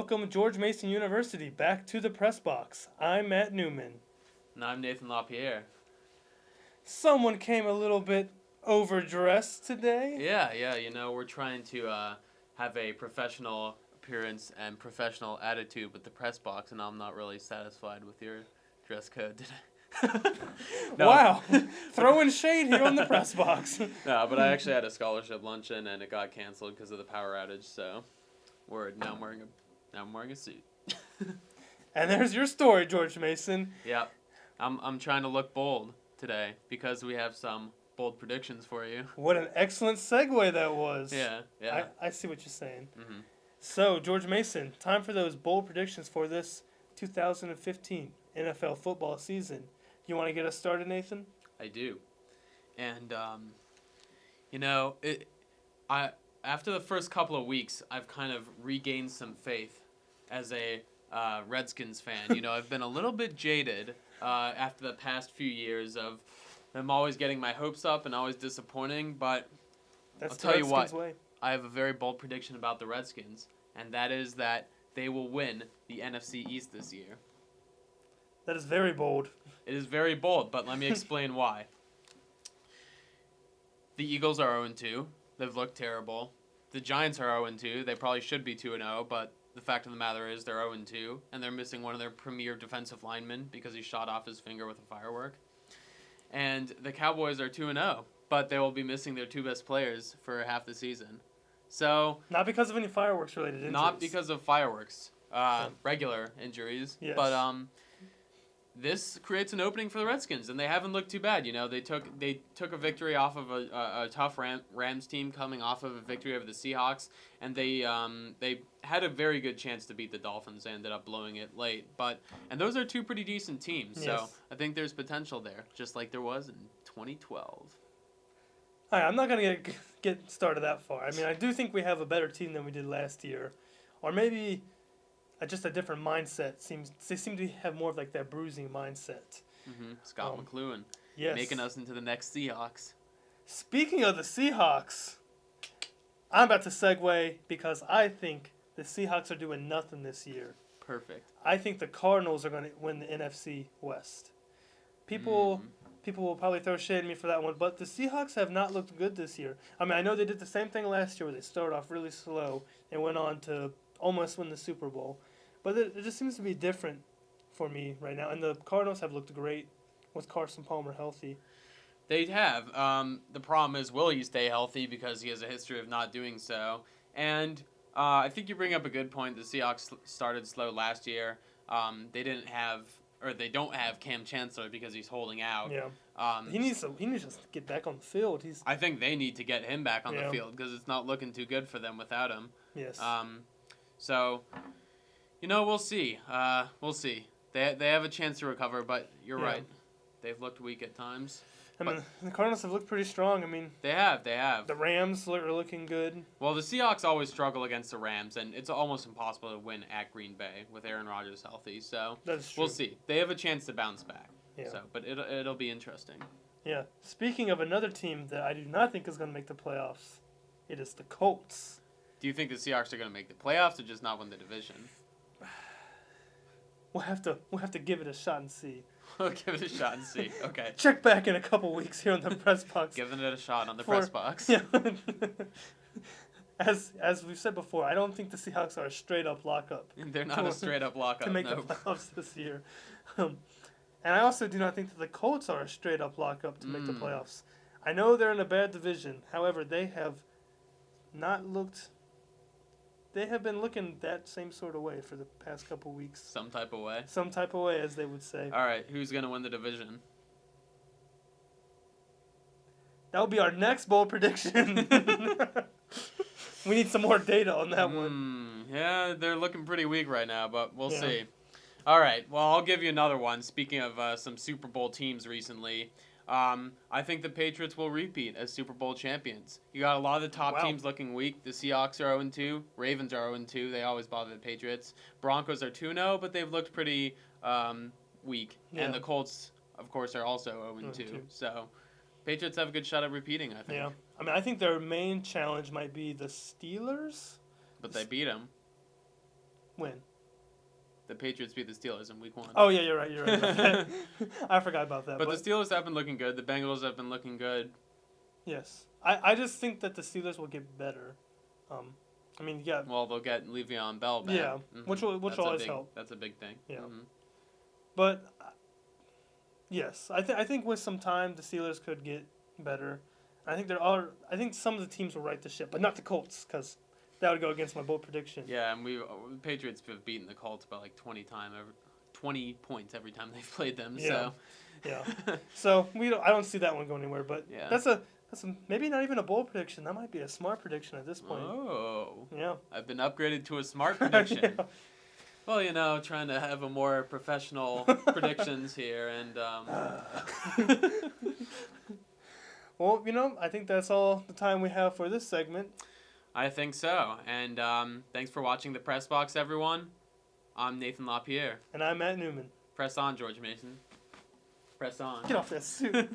welcome George Mason University back to the Pressbox. I'm Matt Newman. And I'm Nathan LaPierre. Someone came a little bit overdressed today. Yeah, we're trying to have a professional appearance and professional attitude with the Pressbox, and I'm not really satisfied with your dress code today. No. Wow, throwing shade here on the Pressbox. No, but I actually had a scholarship luncheon, and it got canceled because of the power outage, so now I'm wearing a suit. And there's your story, George Mason. Yep. I'm trying to look bold today because we have some bold predictions for you. What an excellent segue that was. Yeah. I see what you're saying. Mm-hmm. So, George Mason, time for those bold predictions for this 2015 NFL football season. You want to get us started, Nathan? I do. And, after the first couple of weeks, I've kind of regained some faith as a Redskins fan. I've been a little bit jaded after the past few years of them always getting my hopes up and always disappointing. But That's I'll tell you what, way. I have a very bold prediction about the Redskins, and that is that they will win the NFC East this year. That is very bold. It is very bold, but let me explain why. The Eagles are 0-2. They've looked terrible. The Giants are 0-2. They probably should be 2-0, but the fact of the matter is they're 0-2, and they're missing one of their premier defensive linemen because he shot off his finger with a firework. And the Cowboys are 2-0, but they will be missing their two best players for half the season. So Not because of any fireworks-related injuries. not because of fireworks, regular injuries, Yes. but this creates an opening for the Redskins, and they haven't looked too bad. They took a victory off of a tough Rams team coming off of a victory over the Seahawks, and they had a very good chance to beat the Dolphins. They ended up blowing it late, and those are two pretty decent teams. Yes. So I think there's potential there, just like there was in 2012. All right, I'm not going to get started that far. I mean, I do think we have a better team than we did last year. Or maybe just a different mindset. They seem to have more of like that bruising mindset. Mm-hmm. Scott McLuhan, Yes. making us into the next Seahawks. Speaking of the Seahawks, I'm about to segue because I think the Seahawks are doing nothing this year. Perfect. I think the Cardinals are going to win the NFC West. People will probably throw shade at me for that one, but the Seahawks have not looked good this year. I mean, I know they did the same thing last year where they started off really slow and went on to almost win the Super Bowl. But it just seems to be different for me right now. And the Cardinals have looked great with Carson Palmer healthy. They have. The problem is, will he stay healthy because he has a history of not doing so? And I think you bring up a good point. The Seahawks started slow last year. They don't have Cam Chancellor because he's holding out. Yeah. He needs to get back on the field. I think they need to get him back on Yeah. the field because it's not looking too good for them without him. Yes. So, we'll see. We'll see. They have a chance to recover, but you're Yeah. right. They've looked weak at times. I mean, the Cardinals have looked pretty strong. I mean, They have. the Rams are looking good. Well, the Seahawks always struggle against the Rams, and it's almost impossible to win at Green Bay with Aaron Rodgers healthy. So That is true. we'll see. They have a chance to bounce back. Yeah. So, but it'll be interesting. Yeah. Speaking of another team that I do not think is going to make the playoffs, it is the Colts. Do you think the Seahawks are going to make the playoffs or just not win the division? We'll have to give it a shot and see. We'll give it a shot and see. Okay. Check back in a couple weeks here on the press box. Giving it a shot on the For- press box. Yeah. As we've said before, I don't think the Seahawks are a straight up lockup They're not a straight up lockup. to make No. the playoffs this year. And I also do not think that the Colts are a straight up lockup to make the playoffs. I know they're in a bad division. However, they have not looked. They have been looking that same sort of way for the past couple weeks. Some type of way. Some type of way, as they would say. All right. Who's going to win the division? That will be our next bold prediction. We need some more data on that one. Yeah, they're looking pretty weak right now, but we'll Yeah. see. All right. Well, I'll give you another one. Speaking of some Super Bowl teams recently, I think the Patriots will repeat as Super Bowl champions. You got a lot of the top Wow. teams looking weak. The Seahawks are 0-2. Ravens are 0-2. They always bother the Patriots. Broncos are 2-0, but they've looked pretty weak. Yeah. And the Colts, of course, are also 0-2. 0-2. So Patriots have a good shot at repeating, I think. Yeah. I mean, I think their main challenge might be the Steelers. But they beat them. When? The Patriots beat the Steelers in Week 1. Oh, yeah, you're right. I forgot about that. But the Steelers have been looking good. The Bengals have been looking good. Yes. I just think that the Steelers will get better. I mean, yeah. Well, they'll get Le'Veon Bell back. Yeah, which will always help. That's a big thing. Yeah. But, yes, I think with some time, the Steelers could get better. I think some of the teams will right the ship, but not the Colts, because that would go against my bold prediction. Yeah, and the Patriots have beaten the Colts by like 20 points every time they've played them. Yeah. So Yeah. So I don't see that one going anywhere. But yeah. that's a maybe not even a bold prediction. That might be a smart prediction at this point. Oh. Yeah. I've been upgraded to a smart prediction. Yeah. Well, trying to have a more professional predictions here, and Well, I think that's all the time we have for this segment. I think so. And thanks for watching the Press Box, everyone. I'm Nathan LaPierre. And I'm Matt Newman. Press on, George Mason. Press on. Get off that suit.